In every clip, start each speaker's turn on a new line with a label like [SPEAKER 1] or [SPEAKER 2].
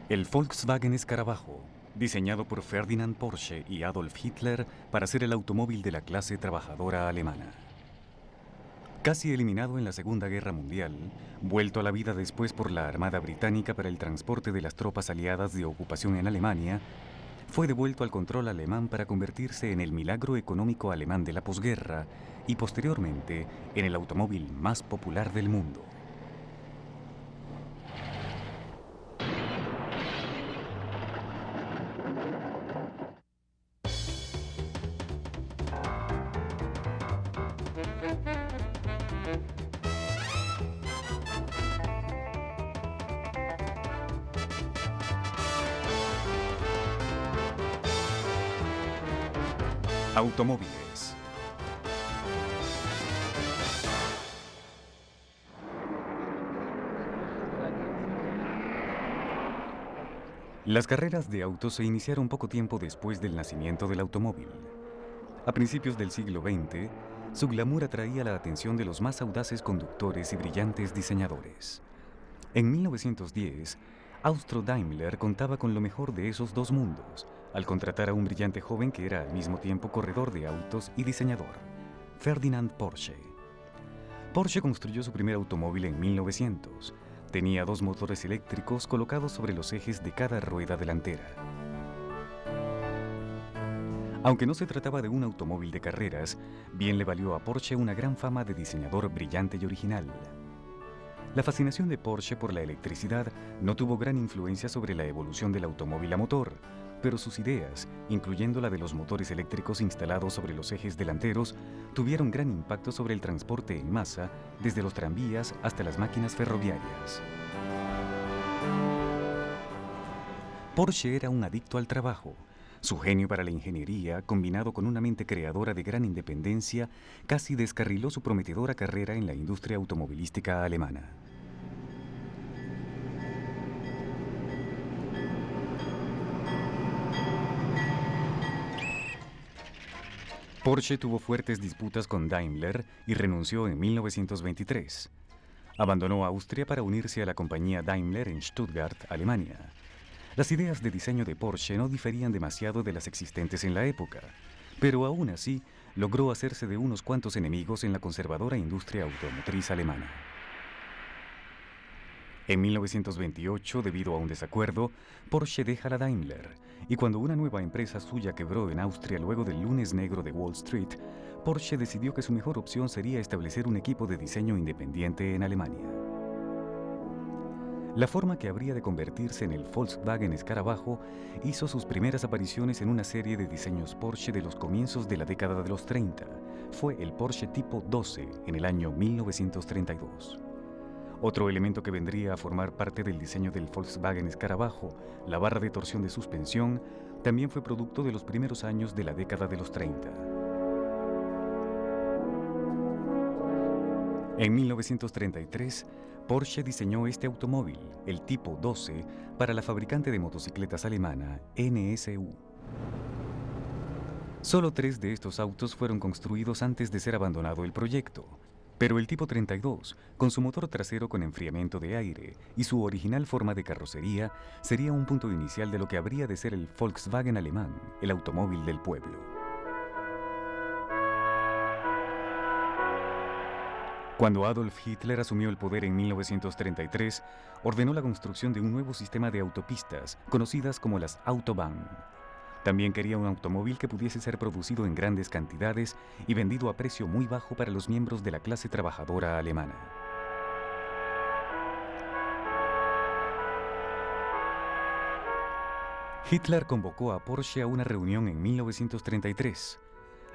[SPEAKER 1] El Volkswagen Escarabajo, diseñado por Ferdinand Porsche y Adolf Hitler para ser el automóvil de la clase trabajadora alemana. Casi eliminado en la Segunda Guerra Mundial, vuelto a la vida después por la Armada Británica para el transporte de las tropas aliadas de ocupación en Alemania, fue devuelto al control alemán para convertirse en el milagro económico alemán de la posguerra y posteriormente en el automóvil más popular del mundo. Automóviles. Las carreras de autos se iniciaron poco tiempo después del nacimiento del automóvil. A principios del siglo XX, su glamour atraía la atención de los más audaces conductores y brillantes diseñadores. En 1910, Austro-Daimler contaba con lo mejor de esos dos mundos, al contratar a un brillante joven que era al mismo tiempo corredor de autos y diseñador, Ferdinand Porsche. Porsche construyó su primer automóvil en 1900. Tenía dos motores eléctricos colocados sobre los ejes de cada rueda delantera. Aunque no se trataba de un automóvil de carreras, bien le valió a Porsche una gran fama de diseñador brillante y original. La fascinación de Porsche por la electricidad no tuvo gran influencia sobre la evolución del automóvil a motor, pero sus ideas, incluyendo la de los motores eléctricos instalados sobre los ejes delanteros, tuvieron gran impacto sobre el transporte en masa, desde los tranvías hasta las máquinas ferroviarias. Porsche era un adicto al trabajo. Su genio para la ingeniería, combinado con una mente creadora de gran independencia, casi descarriló su prometedora carrera en la industria automovilística alemana. Porsche tuvo fuertes disputas con Daimler y renunció en 1923. Abandonó Austria para unirse a la compañía Daimler en Stuttgart, Alemania. Las ideas de diseño de Porsche no diferían demasiado de las existentes en la época, pero aún así logró hacerse de unos cuantos enemigos en la conservadora industria automotriz alemana. En 1928, debido a un desacuerdo, Porsche deja la Daimler, y cuando una nueva empresa suya quebró en Austria luego del lunes negro de Wall Street, Porsche decidió que su mejor opción sería establecer un equipo de diseño independiente en Alemania. La forma que habría de convertirse en el Volkswagen Escarabajo hizo sus primeras apariciones en una serie de diseños Porsche de los comienzos de la década de los 30. Fue el Porsche Tipo 12 en el año 1932. Otro elemento que vendría a formar parte del diseño del Volkswagen Escarabajo, la barra de torsión de suspensión, también fue producto de los primeros años de la década de los 30. En 1933, Porsche diseñó este automóvil, el Tipo 12, para la fabricante de motocicletas alemana NSU. Solo 3 de estos autos fueron construidos antes de ser abandonado el proyecto, pero el Tipo 32, con su motor trasero con enfriamiento de aire y su original forma de carrocería, sería un punto inicial de lo que habría de ser el Volkswagen alemán, el automóvil del pueblo. Cuando Adolf Hitler asumió el poder en 1933, ordenó la construcción de un nuevo sistema de autopistas, conocidas como las Autobahn. También quería un automóvil que pudiese ser producido en grandes cantidades y vendido a precio muy bajo para los miembros de la clase trabajadora alemana. Hitler convocó a Porsche a una reunión en 1933.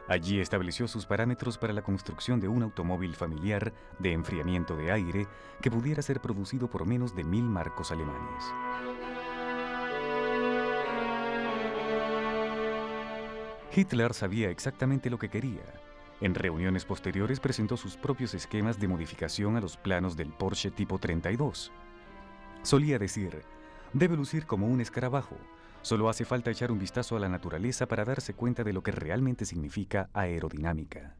[SPEAKER 1] Allí estableció sus parámetros para la construcción de un automóvil familiar de enfriamiento de aire que pudiera ser producido por menos de 1000 marcos alemanes. Hitler sabía exactamente lo que quería. En reuniones posteriores presentó sus propios esquemas de modificación a los planos del Porsche Tipo 32. Solía decir, debe lucir como un escarabajo. Solo hace falta echar un vistazo a la naturaleza para darse cuenta de lo que realmente significa aerodinámica.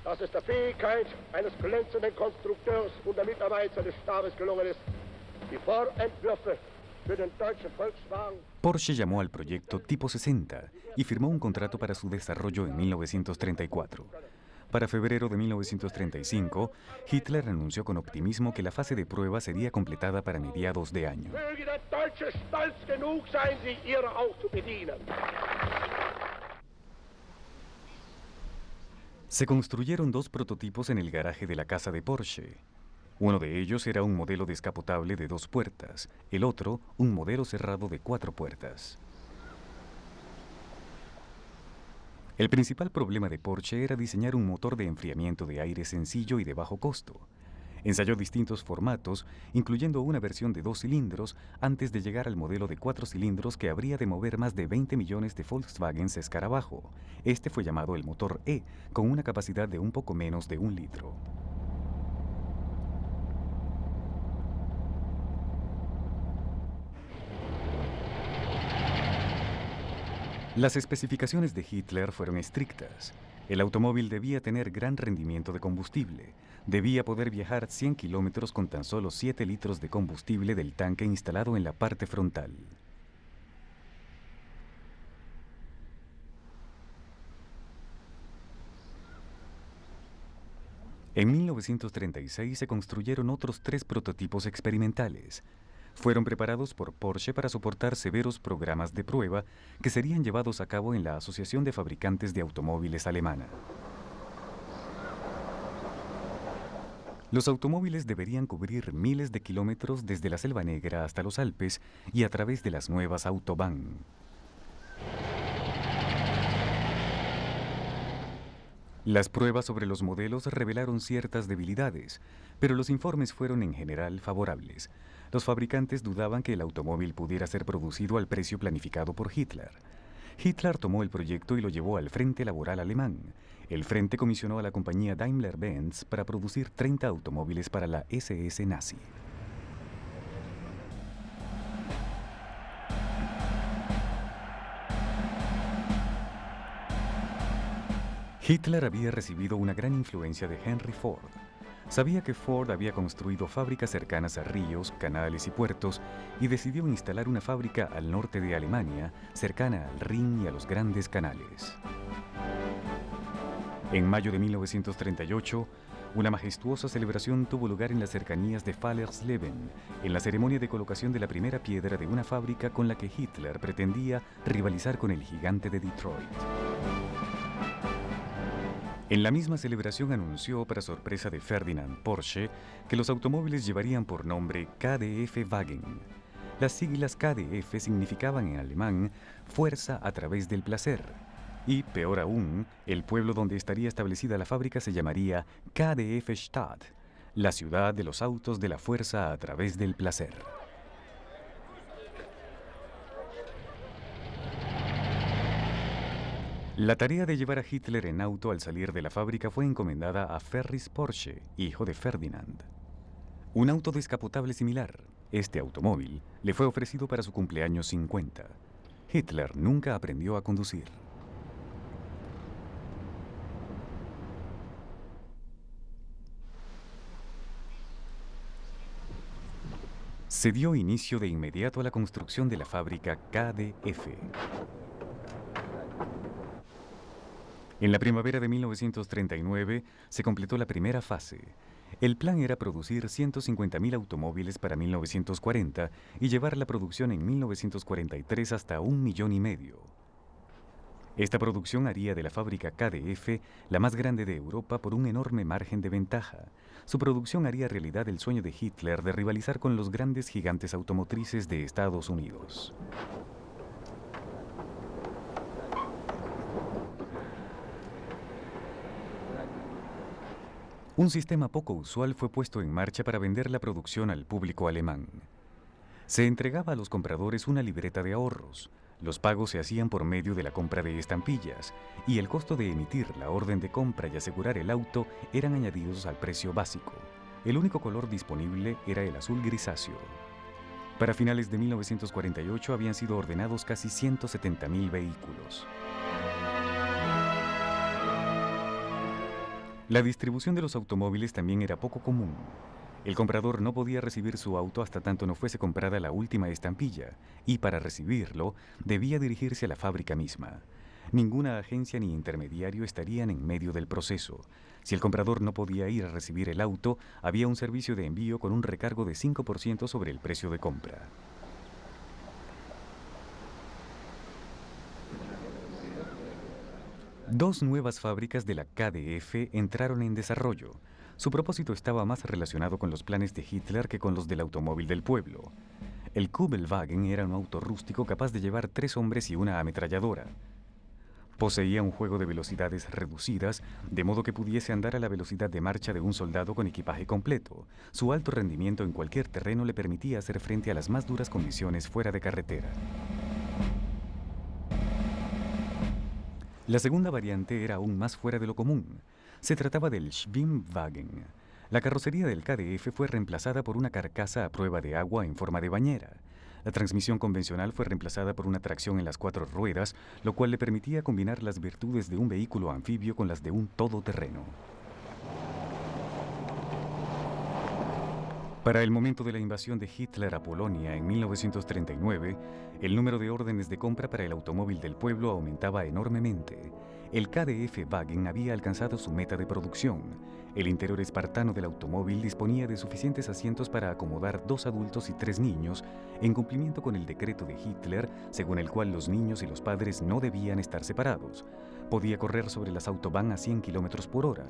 [SPEAKER 2] Dass es der Fähigkeit eines glänzenden Konstrukteurs und der Mitarbeiter des Stabes gelungen ist, die Vorentwürfe für den deutschen Volkswagen.
[SPEAKER 1] Porsche llamó al proyecto Tipo 60 y firmó un contrato para su desarrollo en 1934. Para febrero de 1935, Hitler anunció con optimismo que la fase de prueba sería completada para mediados de año.
[SPEAKER 2] Möge der Deutsche stolz genug sein, sich ihrer auch zu bedienen.
[SPEAKER 1] Se construyeron dos prototipos en el garaje de la casa de Porsche. Uno de ellos era un modelo descapotable de 2 puertas, el otro un modelo cerrado de 4 puertas. El principal problema de Porsche era diseñar un motor de enfriamiento de aire sencillo y de bajo costo. Ensayó distintos formatos, incluyendo una versión de 2 cilindros, antes de llegar al modelo de 4 cilindros que habría de mover más de 20 millones de Volkswagens Escarabajo. Este fue llamado el motor E, con una capacidad de un poco menos de 1 litro. Las especificaciones de Hitler fueron estrictas. El automóvil debía tener gran rendimiento de combustible. Debía poder viajar 100 kilómetros con tan solo 7 litros de combustible del tanque instalado en la parte frontal. En 1936 se construyeron otros 3 prototipos experimentales. Fueron preparados por Porsche para soportar severos programas de prueba que serían llevados a cabo en la Asociación de Fabricantes de Automóviles Alemana. Los automóviles deberían cubrir miles de kilómetros desde la Selva Negra hasta los Alpes y a través de las nuevas Autobahn. Las pruebas sobre los modelos revelaron ciertas debilidades, pero los informes fueron en general favorables. Los fabricantes dudaban que el automóvil pudiera ser producido al precio planificado por Hitler. Hitler tomó el proyecto y lo llevó al Frente Laboral Alemán. El frente comisionó a la compañía Daimler-Benz para producir 30 automóviles para la SS nazi. Hitler había recibido una gran influencia de Henry Ford. Sabía que Ford había construido fábricas cercanas a ríos, canales y puertos y decidió instalar una fábrica al norte de Alemania, cercana al Rin y a los grandes canales. En mayo de 1938, una majestuosa celebración tuvo lugar en las cercanías de Fallersleben, en la ceremonia de colocación de la primera piedra de una fábrica con la que Hitler pretendía rivalizar con el gigante de Detroit. En la misma celebración anunció, para sorpresa de Ferdinand Porsche, que los automóviles llevarían por nombre KdF Wagen. Las siglas KdF significaban en alemán fuerza a través del placer. Y, peor aún, el pueblo donde estaría establecida la fábrica se llamaría KdF Stadt, la ciudad de los autos de la fuerza a través del placer. La tarea de llevar a Hitler en auto al salir de la fábrica fue encomendada a Ferris Porsche, hijo de Ferdinand. Un auto descapotable similar, este automóvil, le fue ofrecido para su cumpleaños 50. Hitler nunca aprendió a conducir. Se dio inicio de inmediato a la construcción de la fábrica KdF. En la primavera de 1939 se completó la primera fase. El plan era producir 150.000 automóviles para 1940 y llevar la producción en 1943 hasta 1,5 millones. Esta producción haría de la fábrica KdF la más grande de Europa por un enorme margen de ventaja. Su producción haría realidad el sueño de Hitler de rivalizar con los grandes gigantes automotrices de Estados Unidos. Un sistema poco usual fue puesto en marcha para vender la producción al público alemán. Se entregaba a los compradores una libreta de ahorros. Los pagos se hacían por medio de la compra de estampillas y el costo de emitir la orden de compra y asegurar el auto eran añadidos al precio básico. El único color disponible era el azul grisáceo. Para finales de 1948 habían sido ordenados casi 170.000 vehículos. La distribución de los automóviles también era poco común. El comprador no podía recibir su auto hasta tanto no fuese comprada la última estampilla, y para recibirlo debía dirigirse a la fábrica misma. Ninguna agencia ni intermediario estarían en medio del proceso. Si el comprador no podía ir a recibir el auto, había un servicio de envío con un recargo de 5% sobre el precio de compra. Dos nuevas fábricas de la KdF entraron en desarrollo. Su propósito estaba más relacionado con los planes de Hitler que con los del automóvil del pueblo. El Kubelwagen era un auto rústico capaz de llevar 3 hombres y una ametralladora. Poseía un juego de velocidades reducidas, de modo que pudiese andar a la velocidad de marcha de un soldado con equipaje completo. Su alto rendimiento en cualquier terreno le permitía hacer frente a las más duras condiciones fuera de carretera. La segunda variante era aún más fuera de lo común. Se trataba del Schwimmwagen. La carrocería del KdF fue reemplazada por una carcasa a prueba de agua en forma de bañera. La transmisión convencional fue reemplazada por una tracción en las 4 ruedas, lo cual le permitía combinar las virtudes de un vehículo anfibio con las de un todoterreno. Para el momento de la invasión de Hitler a Polonia en 1939, el número de órdenes de compra para el automóvil del pueblo aumentaba enormemente. El KdF-Wagen había alcanzado su meta de producción. El interior espartano del automóvil disponía de suficientes asientos para acomodar 2 adultos y 3 niños, en cumplimiento con el decreto de Hitler, según el cual los niños y los padres no debían estar separados. Podía correr sobre las autobahn a 100 km por hora.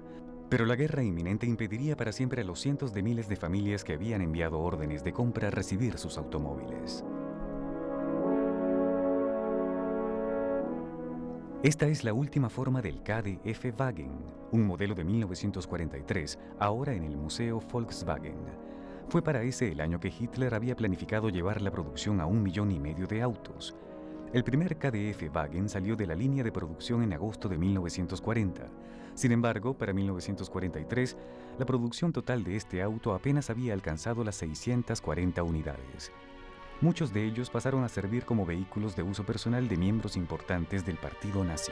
[SPEAKER 1] Pero la guerra inminente impediría para siempre a los cientos de miles de familias que habían enviado órdenes de compra a recibir sus automóviles. Esta es la última forma del KdF-Wagen, un modelo de 1943, ahora en el Museo Volkswagen. Fue para ese el año que Hitler había planificado llevar la producción a 1,5 millones de autos. El primer KdF-Wagen salió de la línea de producción en agosto de 1940. Sin embargo, para 1943, la producción total de este auto apenas había alcanzado las 640 unidades. Muchos de ellos pasaron a servir como vehículos de uso personal de miembros importantes del partido nazi.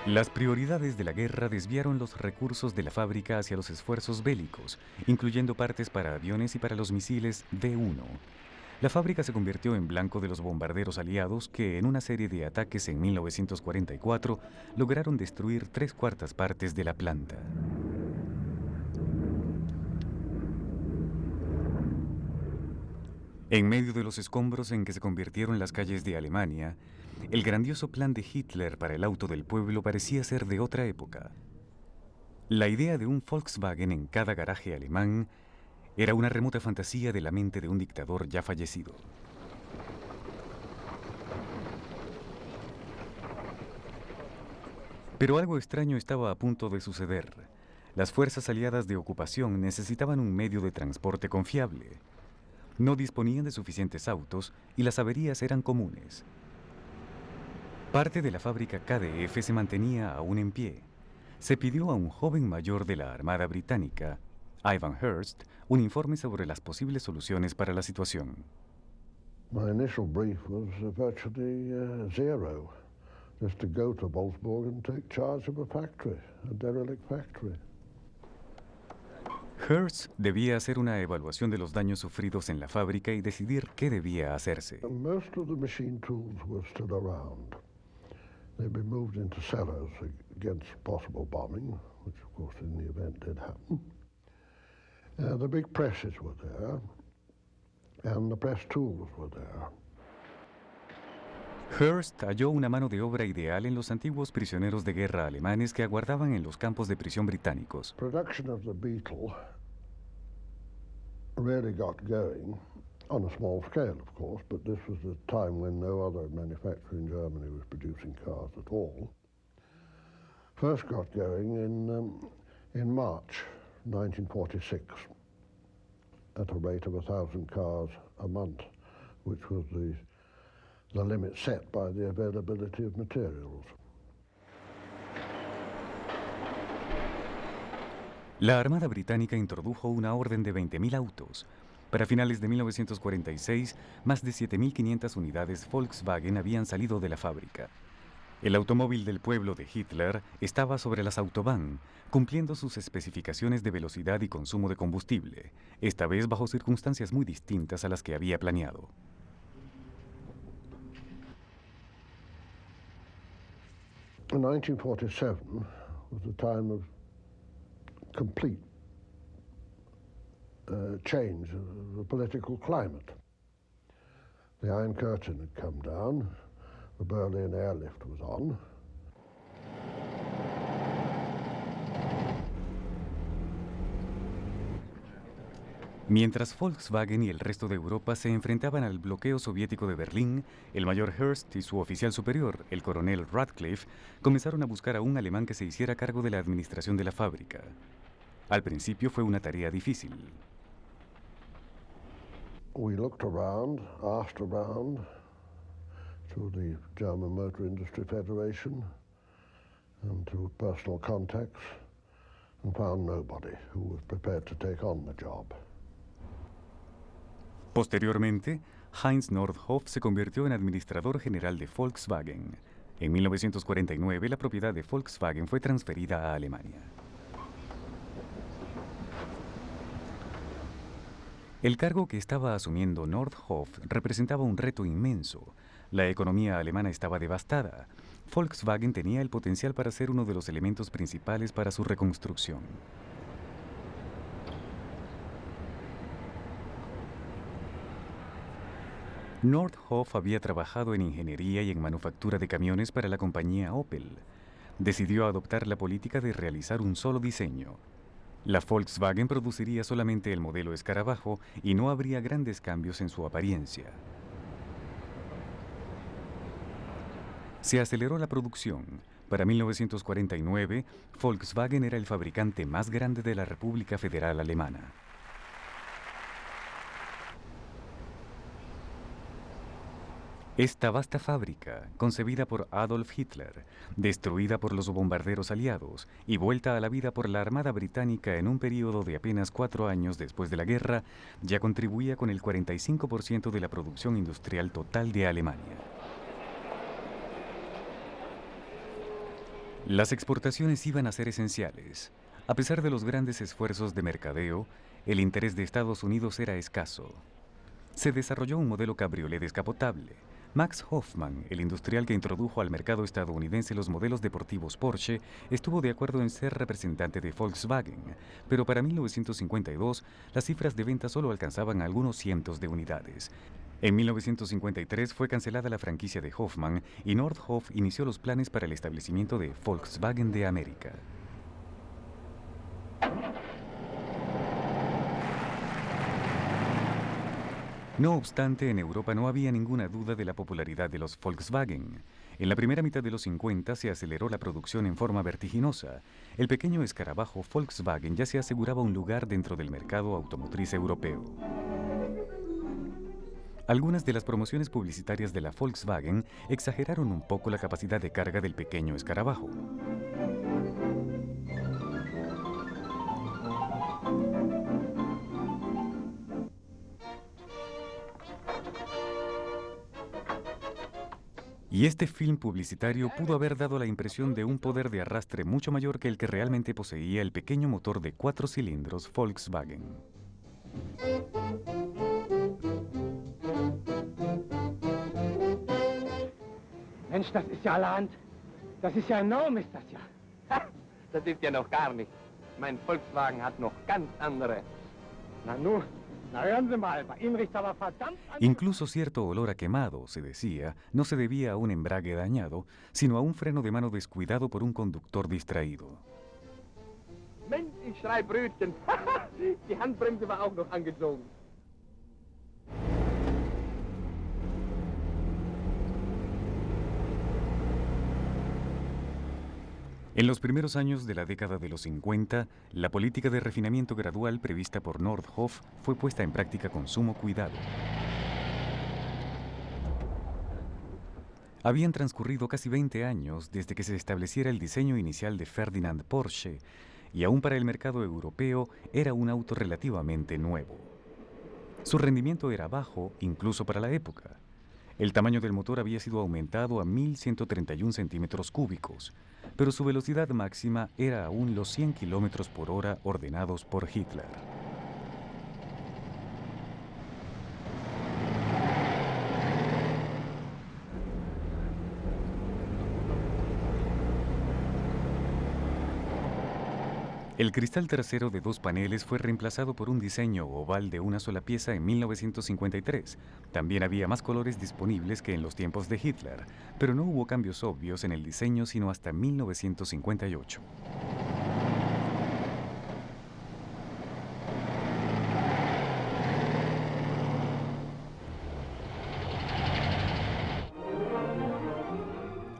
[SPEAKER 1] Las prioridades de la guerra desviaron los recursos de la fábrica hacia los esfuerzos bélicos, incluyendo partes para aviones y para los misiles V-1. La fábrica se convirtió en blanco de los bombarderos aliados que, en una serie de ataques en 1944, lograron destruir 3/4 partes de la planta. En medio de los escombros en que se convirtieron las calles de Alemania, el grandioso plan de Hitler para el auto del pueblo parecía ser de otra época. La idea de un Volkswagen en cada garaje alemán era una remota fantasía de la mente de un dictador ya fallecido. Pero algo extraño estaba a punto de suceder. Las fuerzas aliadas de ocupación necesitaban un medio de transporte confiable. No disponían de suficientes autos y las averías eran comunes. Parte de la fábrica KdF se mantenía aún en pie. Se pidió a un joven mayor de la Armada Británica, Ivan Hearst, un informe sobre las posibles soluciones para la situación.
[SPEAKER 3] My initial brief was virtually zero, just to go to Wolfsburg and take charge of a factory, a derelict factory.
[SPEAKER 1] Hearst debía hacer una evaluación de los daños sufridos en la fábrica y decidir qué debía hacerse.
[SPEAKER 3] Most of the machine tools were still around. They'd been moved into cellars against possible bombing, which of course in the event did happen. The big presses were there, and the press tools were there.
[SPEAKER 1] Hearst halló una mano de obra ideal en los antiguos prisioneros de guerra alemanes que aguardaban en los campos de prisión británicos.
[SPEAKER 3] Production of the Beetle really got going on a small scale, of course, but this was a time when no other manufacturer in Germany was producing cars at all. First got going in March 1946 at a rate of 1,000 cars a month, which was the limit set by the availability of materials.
[SPEAKER 1] La Armada Británica introdujo una orden de 20.000 autos. Para finales de 1946, más de 7.500 unidades Volkswagen habían salido de la fábrica. El automóvil del pueblo de Hitler estaba sobre las Autobahn, cumpliendo sus especificaciones de velocidad y consumo de combustible, esta vez bajo circunstancias muy distintas a las que había planeado.
[SPEAKER 3] In 1947 was a time of complete change of the political climate. The Iron Curtain had come down, the Berlin airlift was on.
[SPEAKER 1] Mientras Volkswagen y el resto de Europa se enfrentaban al bloqueo soviético de Berlín, el mayor Hearst y su oficial superior, el coronel Radcliffe, comenzaron a buscar a un alemán que se hiciera cargo de la administración de la fábrica. Al principio fue una tarea difícil.
[SPEAKER 3] We looked around, asked around to the German Motor Industry Federation and to personal contacts and found nobody who was prepared to take on the job.
[SPEAKER 1] Posteriormente, Heinz Nordhoff se convirtió en administrador general de Volkswagen. En 1949, la propiedad de Volkswagen fue transferida a Alemania. El cargo que estaba asumiendo Nordhoff representaba un reto inmenso. La economía alemana estaba devastada. Volkswagen tenía el potencial para ser uno de los elementos principales para su reconstrucción. Nordhoff había trabajado en ingeniería y en manufactura de camiones para la compañía Opel. Decidió adoptar la política de realizar un solo diseño. La Volkswagen produciría solamente el modelo escarabajo y no habría grandes cambios en su apariencia. Se aceleró la producción. Para 1949, Volkswagen era el fabricante más grande de la República Federal Alemana. Esta vasta fábrica, concebida por Adolf Hitler, destruida por los bombarderos aliados y vuelta a la vida por la Armada Británica en un período de apenas 4 años después de la guerra, ya contribuía con el 45% de la producción industrial total de Alemania. Las exportaciones iban a ser esenciales. A pesar de los grandes esfuerzos de mercadeo, el interés de Estados Unidos era escaso. Se desarrolló un modelo cabriolé descapotable. Max Hoffmann, el industrial que introdujo al mercado estadounidense los modelos deportivos Porsche, estuvo de acuerdo en ser representante de Volkswagen, pero para 1952 las cifras de venta solo alcanzaban algunos cientos de unidades. En 1953 fue cancelada la franquicia de Hoffmann y Nordhoff inició los planes para el establecimiento de Volkswagen de América. No obstante, en Europa no había ninguna duda de la popularidad de los Volkswagen. En la primera mitad de los 50 se aceleró la producción en forma vertiginosa. El pequeño escarabajo Volkswagen ya se aseguraba un lugar dentro del mercado automotriz europeo. Algunas de las promociones publicitarias de la Volkswagen exageraron un poco la capacidad de carga del pequeño escarabajo. Y este film publicitario pudo haber dado la impresión de un poder de arrastre mucho mayor que el que realmente poseía el pequeño motor de 4 cilindros Volkswagen.
[SPEAKER 2] Mensch, das ist ja allerhand. Das ist ja enorm, ist das ja.
[SPEAKER 4] Ha, das ist ja noch gar nicht. Mein Volkswagen hat noch ganz andere.
[SPEAKER 2] Na nun, na hören Sie mal, bei Ihnen riecht's aber verdammt an.
[SPEAKER 1] Incluso cierto olor a quemado, se decía, no se debía a un embrague dañado, sino a un freno de mano descuidado por un conductor distraído.
[SPEAKER 4] Mensch, ich schrei Brötchen. Die Handbremse war auch noch angezogen.
[SPEAKER 1] En los primeros años de la década de los 50, la política de refinamiento gradual prevista por Nordhoff fue puesta en práctica con sumo cuidado. Habían transcurrido casi 20 años desde que se estableciera el diseño inicial de Ferdinand Porsche, y aún para el mercado europeo era un auto relativamente nuevo. Su rendimiento era bajo, incluso para la época. El tamaño del motor había sido aumentado a 1.131 centímetros cúbicos, pero su velocidad máxima era aún los 100 kilómetros por hora ordenados por Hitler. El cristal trasero de 2 paneles fue reemplazado por un diseño oval de una sola pieza en 1953. También había más colores disponibles que en los tiempos de Hitler, pero no hubo cambios obvios en el diseño sino hasta 1958.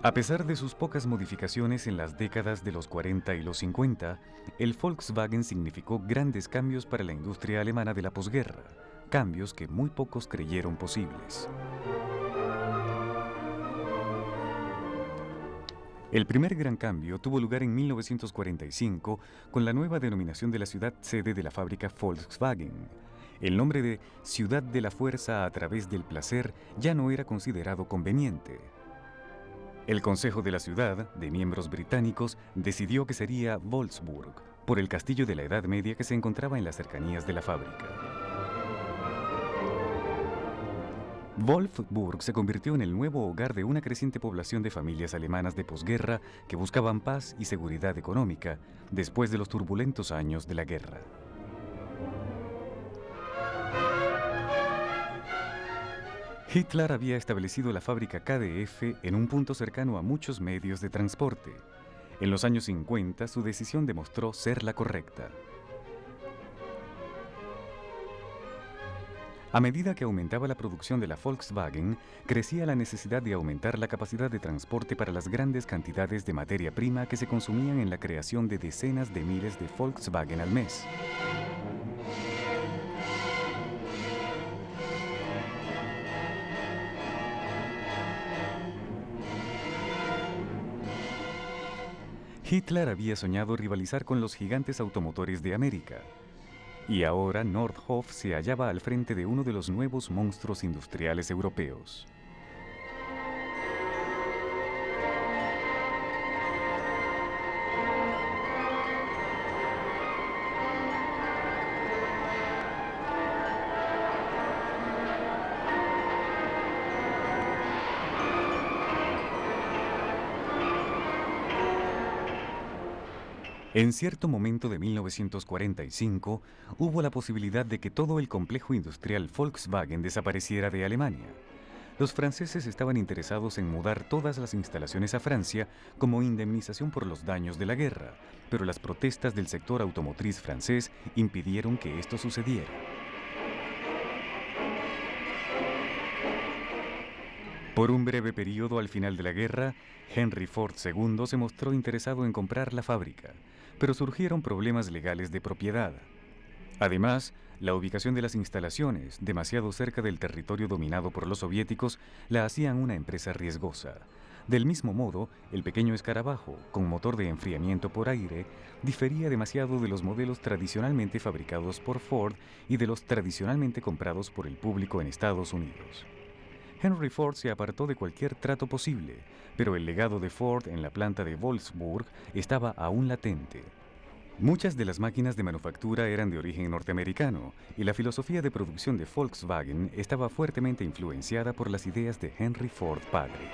[SPEAKER 1] A pesar de sus pocas modificaciones en las décadas de los 40 y los 50, el Volkswagen significó grandes cambios para la industria alemana de la posguerra, cambios que muy pocos creyeron posibles. El primer gran cambio tuvo lugar en 1945 con la nueva denominación de la ciudad sede de la fábrica Volkswagen. El nombre de Ciudad de la Fuerza a través del placer ya no era considerado conveniente. El Consejo de la Ciudad, de miembros británicos, decidió que sería Wolfsburg, por el castillo de la Edad Media que se encontraba en las cercanías de la fábrica. Wolfsburg se convirtió en el nuevo hogar de una creciente población de familias alemanas de posguerra que buscaban paz y seguridad económica después de los turbulentos años de la guerra. Hitler había establecido la fábrica KdF en un punto cercano a muchos medios de transporte. En los años 50, su decisión demostró ser la correcta. A medida que aumentaba la producción de la Volkswagen, crecía la necesidad de aumentar la capacidad de transporte para las grandes cantidades de materia prima que se consumían en la creación de decenas de miles de Volkswagen al mes. Hitler había soñado rivalizar con los gigantes automotores de América, y ahora Nordhoff se hallaba al frente de uno de los nuevos monstruos industriales europeos. En cierto momento de 1945, hubo la posibilidad de que todo el complejo industrial Volkswagen desapareciera de Alemania. Los franceses estaban interesados en mudar todas las instalaciones a Francia como indemnización por los daños de la guerra, pero las protestas del sector automotriz francés impidieron que esto sucediera. Por un breve periodo al final de la guerra, Henry Ford II se mostró interesado en comprar la fábrica, pero surgieron problemas legales de propiedad. Además, la ubicación de las instalaciones, demasiado cerca del territorio dominado por los soviéticos, la hacían una empresa riesgosa. Del mismo modo, el pequeño escarabajo, con motor de enfriamiento por aire, difería demasiado de los modelos tradicionalmente fabricados por Ford y de los tradicionalmente comprados por el público en Estados Unidos. Henry Ford se apartó de cualquier trato posible, pero el legado de Ford en la planta de Wolfsburg estaba aún latente. Muchas de las máquinas de manufactura eran de origen norteamericano, y la filosofía de producción de Volkswagen estaba fuertemente influenciada por las ideas de Henry Ford padre.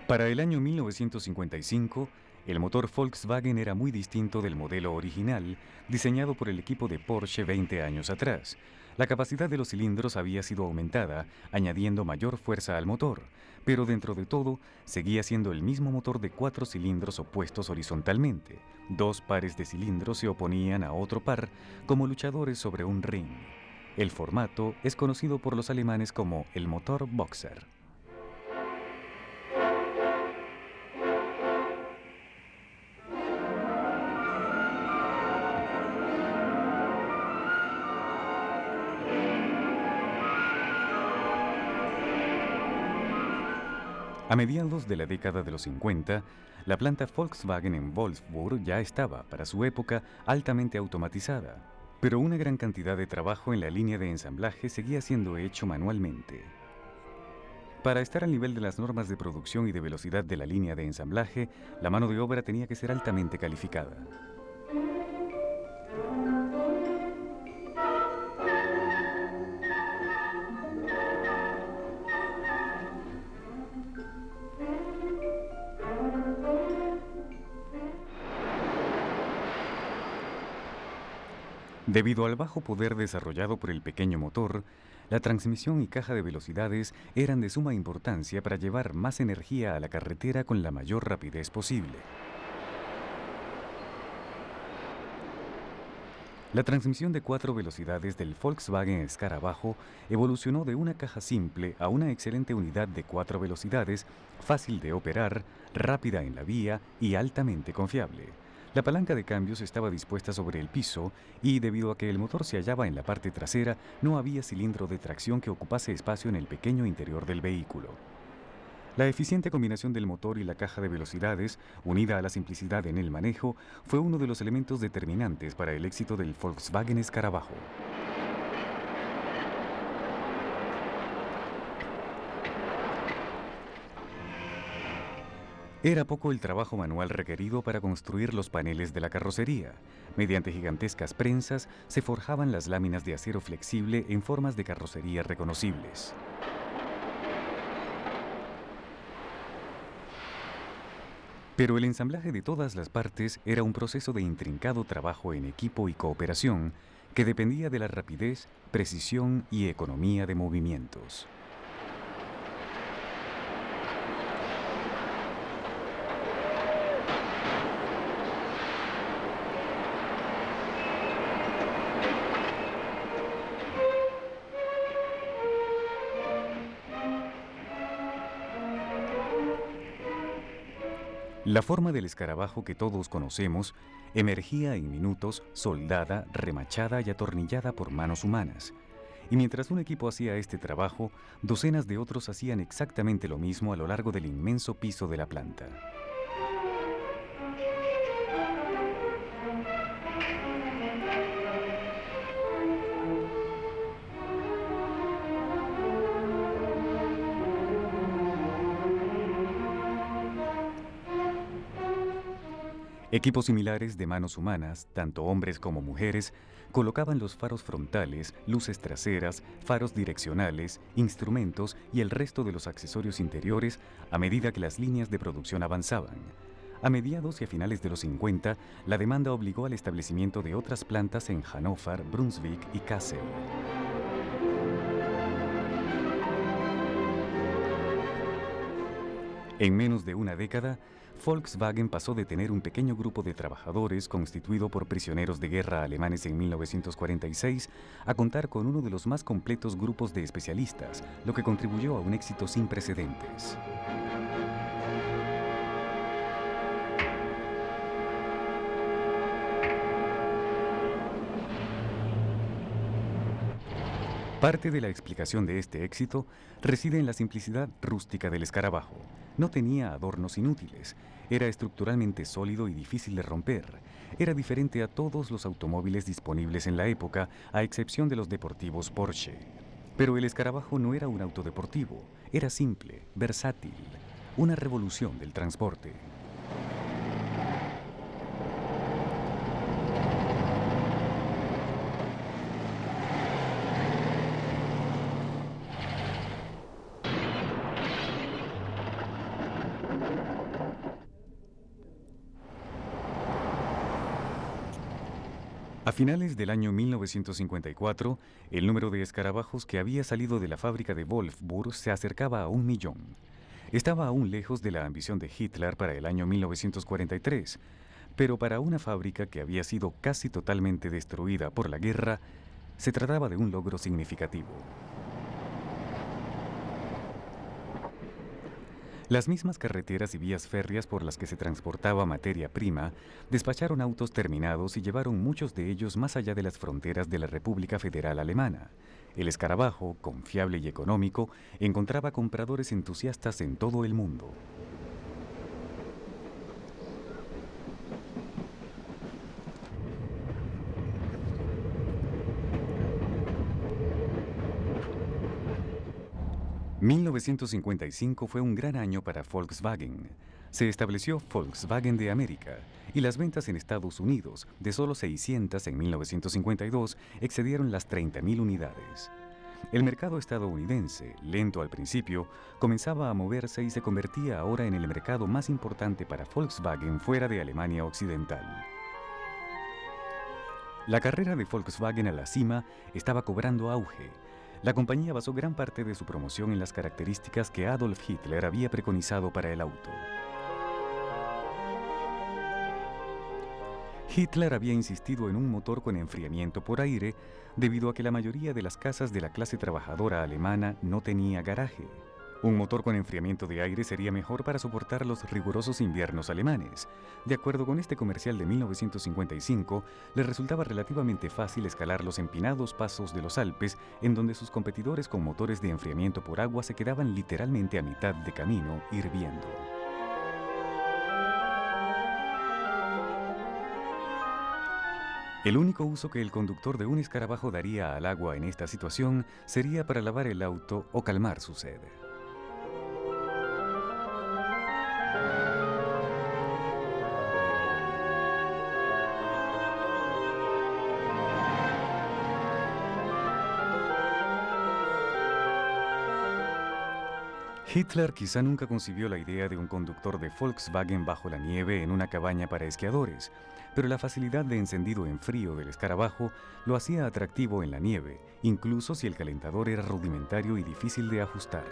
[SPEAKER 1] Para el año 1955, el motor Volkswagen era muy distinto del modelo original, diseñado por el equipo de Porsche 20 años atrás. La capacidad de los cilindros había sido aumentada, añadiendo mayor fuerza al motor, pero dentro de todo, seguía siendo el mismo motor de 4 cilindros opuestos horizontalmente. 2 pares de cilindros se oponían a otro par, como luchadores sobre un ring. El formato es conocido por los alemanes como el motor Boxer. A mediados de la década de los 50, la planta Volkswagen en Wolfsburg ya estaba, para su época, altamente automatizada, pero una gran cantidad de trabajo en la línea de ensamblaje seguía siendo hecho manualmente. Para estar al nivel de las normas de producción y de velocidad de la línea de ensamblaje, la mano de obra tenía que ser altamente calificada. Debido al bajo poder desarrollado por el pequeño motor, la transmisión y caja de velocidades eran de suma importancia para llevar más energía a la carretera con la mayor rapidez posible. La transmisión de 4 velocidades del Volkswagen Escarabajo evolucionó de una caja simple a una excelente unidad de 4 velocidades, fácil de operar, rápida en la vía y altamente confiable. La palanca de cambios estaba dispuesta sobre el piso y, debido a que el motor se hallaba en la parte trasera, no había cilindro de tracción que ocupase espacio en el pequeño interior del vehículo. La eficiente combinación del motor y la caja de velocidades, unida a la simplicidad en el manejo, fue uno de los elementos determinantes para el éxito del Volkswagen Escarabajo. Era poco el trabajo manual requerido para construir los paneles de la carrocería. Mediante gigantescas prensas se forjaban las láminas de acero flexible en formas de carrocería reconocibles. Pero el ensamblaje de todas las partes era un proceso de intrincado trabajo en equipo y cooperación que dependía de la rapidez, precisión y economía de movimientos. La forma del escarabajo que todos conocemos emergía en minutos, soldada, remachada y atornillada por manos humanas. Y mientras un equipo hacía este trabajo, docenas de otros hacían exactamente lo mismo a lo largo del inmenso piso de la planta. Equipos similares de manos humanas, tanto hombres como mujeres, colocaban los faros frontales, luces traseras, faros direccionales, instrumentos y el resto de los accesorios interiores a medida que las líneas de producción avanzaban. A mediados y a finales de los 50, la demanda obligó al establecimiento de otras plantas en Hannover, Brunswick y Kassel. En menos de una década, Volkswagen pasó de tener un pequeño grupo de trabajadores constituido por prisioneros de guerra alemanes en 1946 a contar con uno de los más completos grupos de especialistas, lo que contribuyó a un éxito sin precedentes. Parte de la explicación de este éxito reside en la simplicidad rústica del escarabajo. No tenía adornos inútiles, era estructuralmente sólido y difícil de romper. Era diferente a todos los automóviles disponibles en la época, a excepción de los deportivos Porsche. Pero el escarabajo no era un auto deportivo, era simple, versátil, una revolución del transporte. A finales del año 1954, el número de escarabajos que había salido de la fábrica de Wolfsburg se acercaba a 1 millón. Estaba aún lejos de la ambición de Hitler para el año 1943, pero para una fábrica que había sido casi totalmente destruida por la guerra, se trataba de un logro significativo. Las mismas carreteras y vías férreas por las que se transportaba materia prima despacharon autos terminados y llevaron muchos de ellos más allá de las fronteras de la República Federal Alemana. El escarabajo, confiable y económico, encontraba compradores entusiastas en todo el mundo. ...1955 fue un gran año para Volkswagen. Se estableció Volkswagen de América y las ventas en Estados Unidos, de solo 600 en 1952, excedieron las 30.000 unidades. El mercado estadounidense, lento al principio, comenzaba a moverse y se convertía ahora en el mercado más importante para Volkswagen fuera de Alemania Occidental. La carrera de Volkswagen a la cima estaba cobrando auge. La compañía basó gran parte de su promoción en las características que Adolf Hitler había preconizado para el auto. Hitler había insistido en un motor con enfriamiento por aire debido a que la mayoría de las casas de la clase trabajadora alemana no tenía garaje. Un motor con enfriamiento de aire sería mejor para soportar los rigurosos inviernos alemanes. De acuerdo con este comercial de 1955, le resultaba relativamente fácil escalar los empinados pasos de los Alpes, en donde sus competidores con motores de enfriamiento por agua se quedaban literalmente a mitad de camino, hirviendo. El único uso que el conductor de un escarabajo daría al agua en esta situación sería para lavar el auto o calmar su sed. Hitler quizá nunca concibió la idea de un conductor de Volkswagen bajo la nieve en una cabaña para esquiadores, pero la facilidad de encendido en frío del escarabajo lo hacía atractivo en la nieve, incluso si el calentador era rudimentario y difícil de ajustar.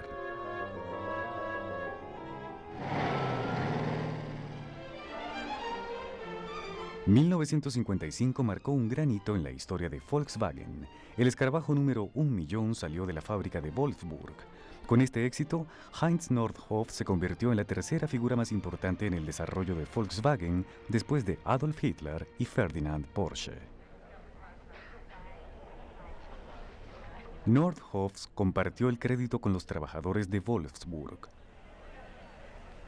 [SPEAKER 1] ...1955 marcó un gran hito en la historia de Volkswagen. El escarabajo número 1.000.000 salió de la fábrica de Wolfsburg. Con este éxito, Heinz Nordhoff se convirtió en la tercera figura más importante en el desarrollo de Volkswagen después de Adolf Hitler y Ferdinand Porsche. Nordhoff compartió el crédito con los trabajadores de Wolfsburg.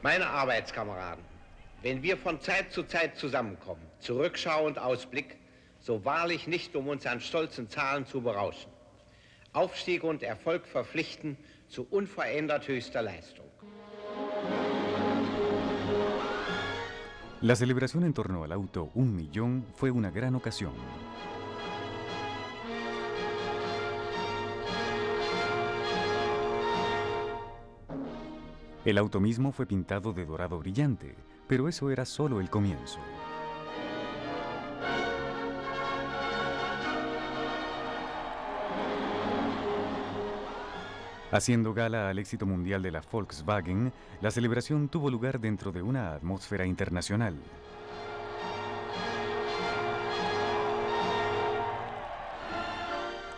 [SPEAKER 5] Meine Arbeitskameraden, wenn wir von Zeit zu Zeit zusammenkommen, zur Rückschau und Ausblick, so wahrlich nicht, um uns an stolzen Zahlen zu berauschen. Aufstieg und Erfolg verpflichten zu unverändert höchster Leistung.
[SPEAKER 1] La celebración en torno al auto 1.000.000 fue una gran ocasión. El auto mismo fue pintado de dorado brillante, pero eso era solo el comienzo. Haciendo gala al éxito mundial de la Volkswagen, la celebración tuvo lugar dentro de una atmósfera internacional.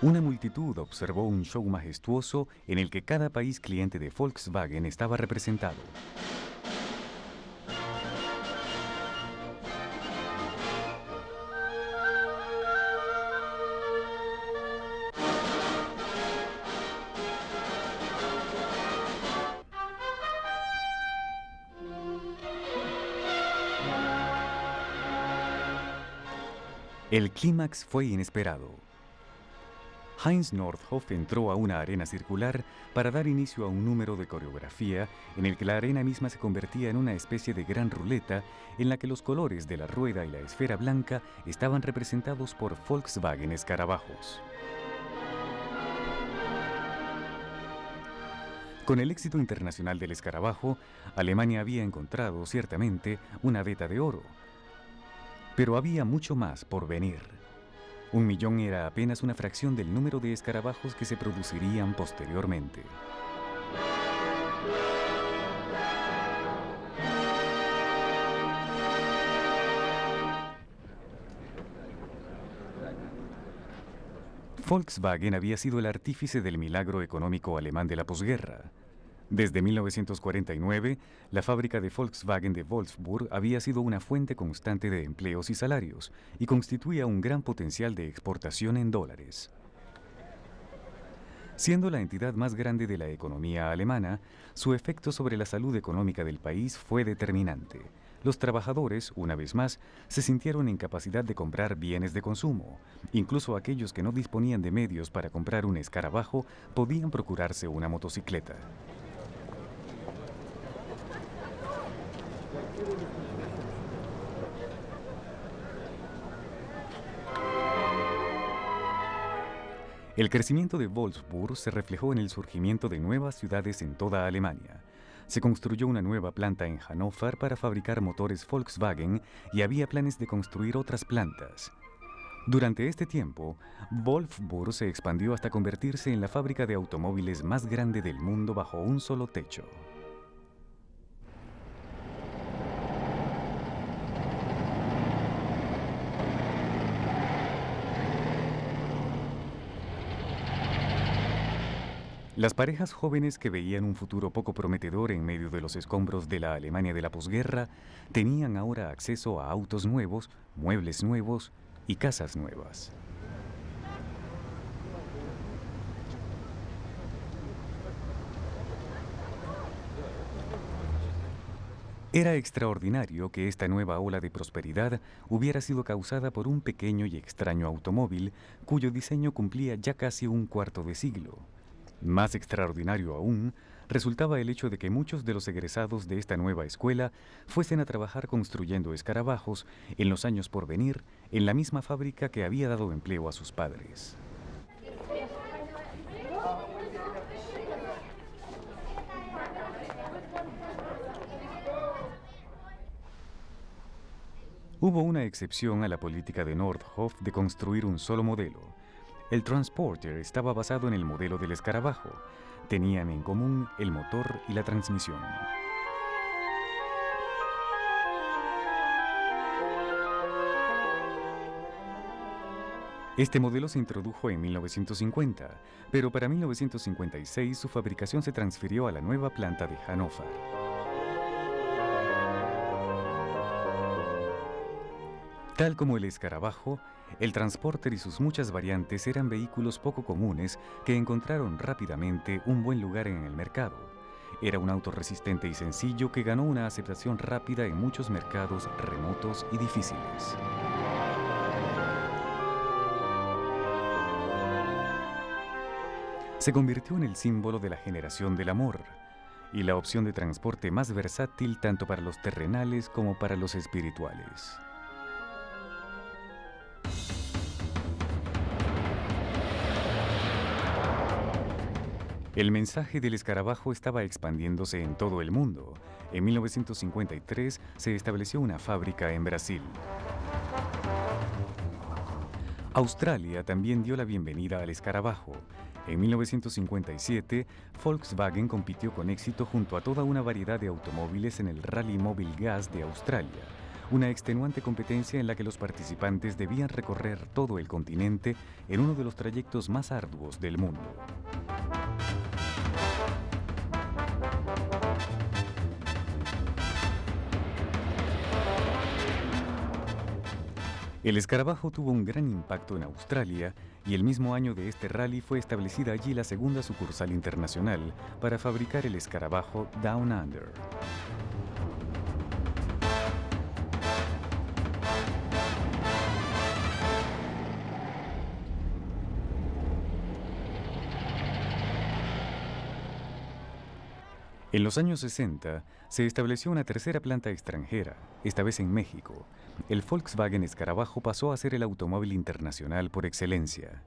[SPEAKER 1] Una multitud observó un show majestuoso en el que cada país cliente de Volkswagen estaba representado. El clímax fue inesperado. Heinz Nordhoff entró a una arena circular para dar inicio a un número de coreografía en el que la arena misma se convertía en una especie de gran ruleta en la que los colores de la rueda y la esfera blanca estaban representados por Volkswagen escarabajos. Con el éxito internacional del escarabajo, Alemania había encontrado, ciertamente, una veta de oro. Pero había mucho más por venir. 1.000.000 era apenas una fracción del número de escarabajos que se producirían posteriormente. Volkswagen había sido el artífice del milagro económico alemán de la posguerra. Desde 1949, la fábrica de Volkswagen de Wolfsburg había sido una fuente constante de empleos y salarios y constituía un gran potencial de exportación en dólares. Siendo la entidad más grande de la economía alemana, su efecto sobre la salud económica del país fue determinante. Los trabajadores, una vez más, se sintieron en capacidad de comprar bienes de consumo. Incluso aquellos que no disponían de medios para comprar un escarabajo podían procurarse una motocicleta. El crecimiento de Wolfsburg se reflejó en el surgimiento de nuevas ciudades en toda Alemania. Se construyó una nueva planta en Hannover para fabricar motores Volkswagen y había planes de construir otras plantas. Durante este tiempo, Wolfsburg se expandió hasta convertirse en la fábrica de automóviles más grande del mundo bajo un solo techo. Las parejas jóvenes que veían un futuro poco prometedor en medio de los escombros de la Alemania de la posguerra tenían ahora acceso a autos nuevos, muebles nuevos y casas nuevas. Era extraordinario que esta nueva ola de prosperidad hubiera sido causada por un pequeño y extraño automóvil cuyo diseño cumplía ya casi un cuarto de siglo. Más extraordinario aún, resultaba el hecho de que muchos de los egresados de esta nueva escuela fuesen a trabajar construyendo escarabajos en los años por venir en la misma fábrica que había dado empleo a sus padres. Hubo una excepción a la política de Nordhoff de construir un solo modelo. El Transporter estaba basado en el modelo del escarabajo. Tenían en común el motor y la transmisión. Este modelo se introdujo en 1950, pero para 1956 su fabricación se transfirió a la nueva planta de Hannover. Tal como el escarabajo, el Transporter y sus muchas variantes eran vehículos poco comunes que encontraron rápidamente un buen lugar en el mercado. Era un auto resistente y sencillo que ganó una aceptación rápida en muchos mercados remotos y difíciles. Se convirtió en el símbolo de la generación del amor y la opción de transporte más versátil tanto para los terrenales como para los espirituales. El mensaje del escarabajo estaba expandiéndose en todo el mundo. En 1953 se estableció una fábrica en Brasil. Australia también dio la bienvenida al escarabajo. En 1957, Volkswagen compitió con éxito junto a toda una variedad de automóviles en el Rally Mobile Gas de Australia, una extenuante competencia en la que los participantes debían recorrer todo el continente en uno de los trayectos más arduos del mundo. El escarabajo tuvo un gran impacto en Australia y el mismo año de este rally fue establecida allí la segunda sucursal internacional para fabricar el escarabajo Down Under. En los años 60 se estableció una tercera planta extranjera, esta vez en México. El Volkswagen Escarabajo pasó a ser el automóvil internacional por excelencia.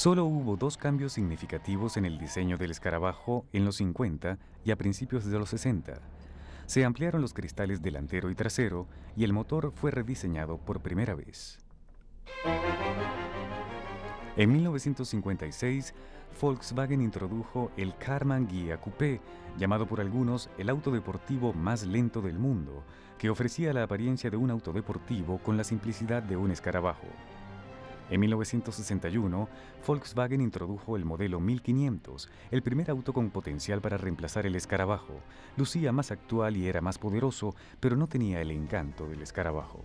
[SPEAKER 1] Solo hubo dos cambios significativos en el diseño del escarabajo en los 50 y a principios de los 60. Se ampliaron los cristales delantero y trasero y el motor fue rediseñado por primera vez. En 1956, Volkswagen introdujo el Karmann Ghia Coupé, llamado por algunos el auto deportivo más lento del mundo, que ofrecía la apariencia de un auto deportivo con la simplicidad de un escarabajo. En 1961, Volkswagen introdujo el modelo 1500, el primer auto con potencial para reemplazar el escarabajo. Lucía más actual y era más poderoso, pero no tenía el encanto del escarabajo.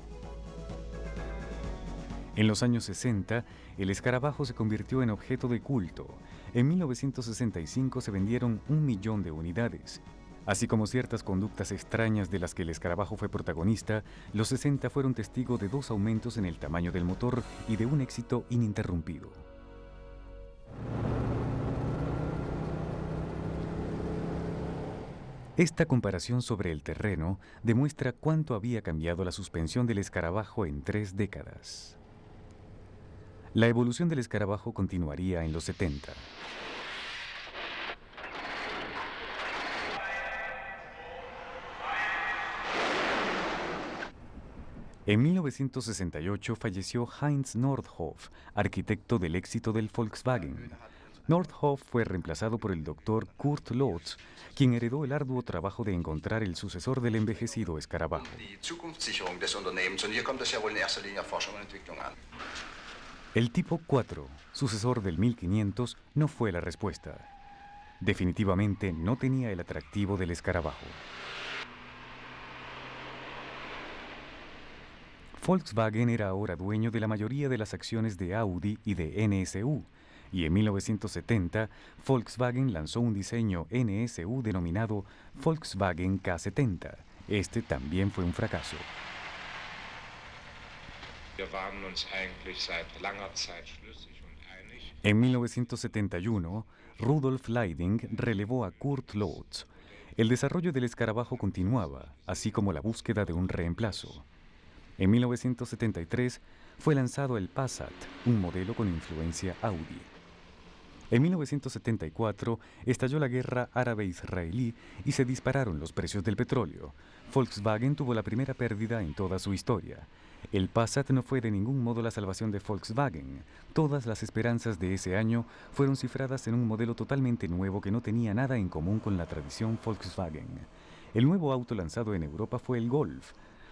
[SPEAKER 1] En los años 60, el escarabajo se convirtió en objeto de culto. En 1965 se vendieron 1 millón de unidades. Así como ciertas conductas extrañas de las que el escarabajo fue protagonista, los 60 fueron testigo de 2 aumentos en el tamaño del motor y de un éxito ininterrumpido. Esta comparación sobre el terreno demuestra cuánto había cambiado la suspensión del escarabajo en 3 décadas. La evolución del escarabajo continuaría en los 70. En 1968 falleció Heinz Nordhoff, arquitecto del éxito del Volkswagen. Nordhoff fue reemplazado por el Dr. Kurt Lotz, quien heredó el arduo trabajo de encontrar el sucesor del envejecido escarabajo. El Tipo 4, sucesor del 1500, no fue la respuesta. Definitivamente no tenía el atractivo del escarabajo. Volkswagen era ahora dueño de la mayoría de las acciones de Audi y de NSU, y en 1970 Volkswagen lanzó un diseño NSU denominado Volkswagen K70. Este también fue un fracaso. En 1971, Rudolf Leiding relevó a Kurt Lotz. El desarrollo del escarabajo continuaba, así como la búsqueda de un reemplazo. En 1973 fue lanzado el Passat, un modelo con influencia Audi. En 1974 estalló la guerra árabe-israelí y se dispararon los precios del petróleo. Volkswagen tuvo la primera pérdida en toda su historia. El Passat no fue de ningún modo la salvación de Volkswagen. Todas las esperanzas de ese año fueron cifradas en un modelo totalmente nuevo que no tenía nada en común con la tradición Volkswagen. El nuevo auto lanzado en Europa fue el Golf,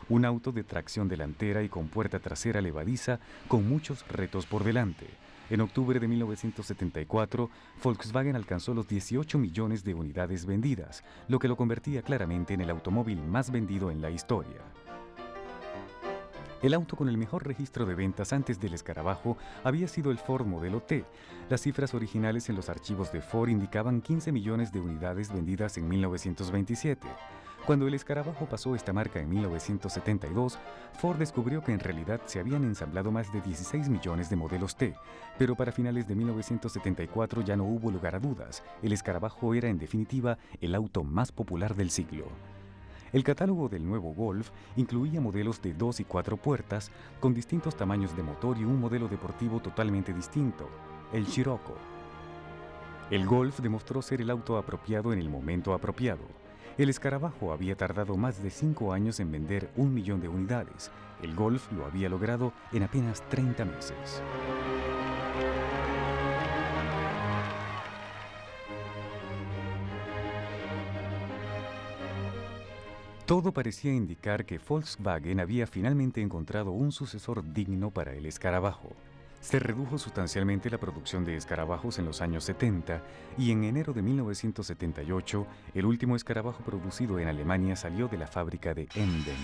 [SPEAKER 1] un auto de tracción delantera y con puerta trasera levadiza con muchos retos por delante. En octubre de 1974, Volkswagen alcanzó los 18 millones de unidades vendidas, lo que lo convertía claramente en el automóvil más vendido en la historia. El auto con el mejor registro de ventas antes del escarabajo había sido el Ford Modelo T. Las cifras originales en los archivos de Ford indicaban 15 millones de unidades vendidas en 1927. Cuando el escarabajo pasó esta marca en 1972, Ford descubrió que en realidad se habían ensamblado más de 16 millones de modelos T, pero para finales de 1974 ya no hubo lugar a dudas. El escarabajo era en definitiva el auto más popular del siglo. El catálogo del nuevo Golf incluía modelos de 2 y 4 puertas con distintos tamaños de motor y un modelo deportivo totalmente distinto, el Scirocco. El Golf demostró ser el auto apropiado en el momento apropiado. El escarabajo había tardado más de 5 años en vender 1 millón de unidades. El Golf lo había logrado en apenas 30 meses. Todo parecía indicar que Volkswagen había finalmente encontrado un sucesor digno para el escarabajo. Se redujo sustancialmente la producción de escarabajos en los años 70 y en enero de 1978 el último escarabajo producido en Alemania salió de la fábrica de Emden.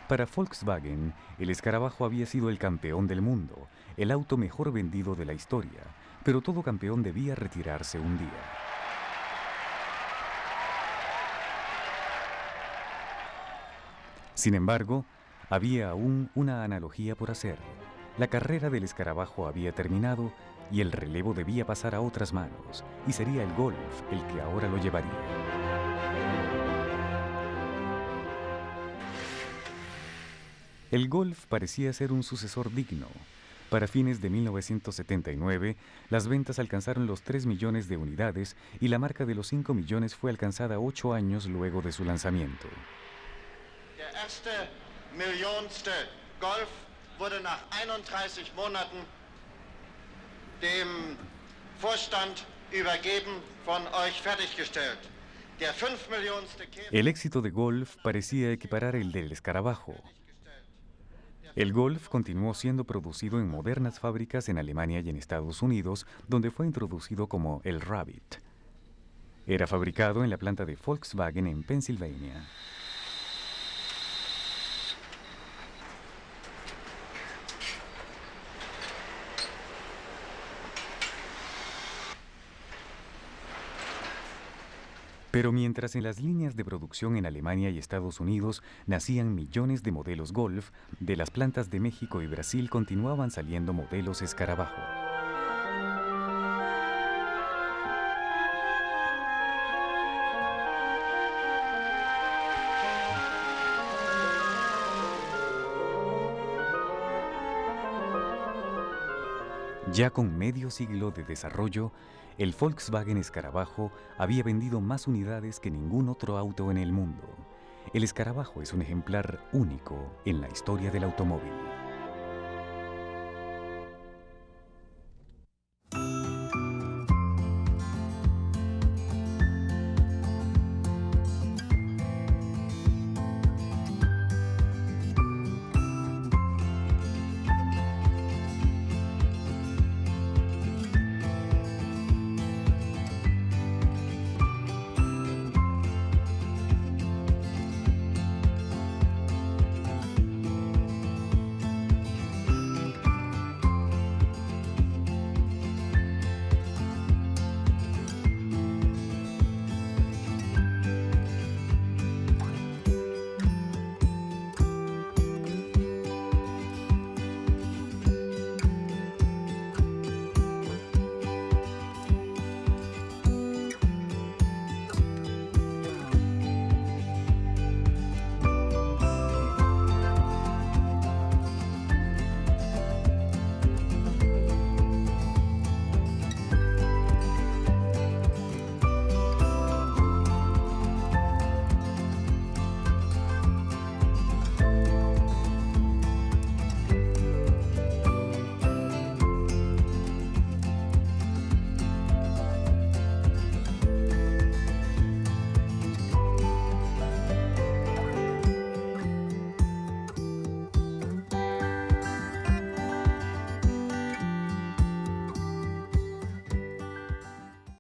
[SPEAKER 1] Para Volkswagen, el escarabajo había sido el campeón del mundo, el auto mejor vendido de la historia, pero todo campeón debía retirarse un día. Sin embargo, había aún una analogía por hacer. La carrera del escarabajo había terminado y el relevo debía pasar a otras manos, y sería el Golf el que ahora lo llevaría. El Golf parecía ser un sucesor digno. Para fines de 1979, las ventas alcanzaron los 3 millones de unidades y la marca de los 5 millones fue alcanzada 8 años luego de su lanzamiento.
[SPEAKER 6] Der erste millionste Golf wurde nach 31 Monaten dem Vorstand übergeben, von euch fertiggestellt. Der 5 Millionste Käfer.
[SPEAKER 1] El éxito de Golf parecía equiparar el del escarabajo. El Golf continuó siendo producido en modernas fábricas en Alemania y en Estados Unidos, donde fue introducido como el Rabbit. Era fabricado en la planta de Volkswagen en Pensilvania. Pero mientras en las líneas de producción en Alemania y Estados Unidos nacían millones de modelos Golf, de las plantas de México y Brasil continuaban saliendo modelos escarabajo. Ya con medio siglo de desarrollo, el Volkswagen Escarabajo había vendido más unidades que ningún otro auto en el mundo. El Escarabajo es un ejemplar único en la historia del automóvil.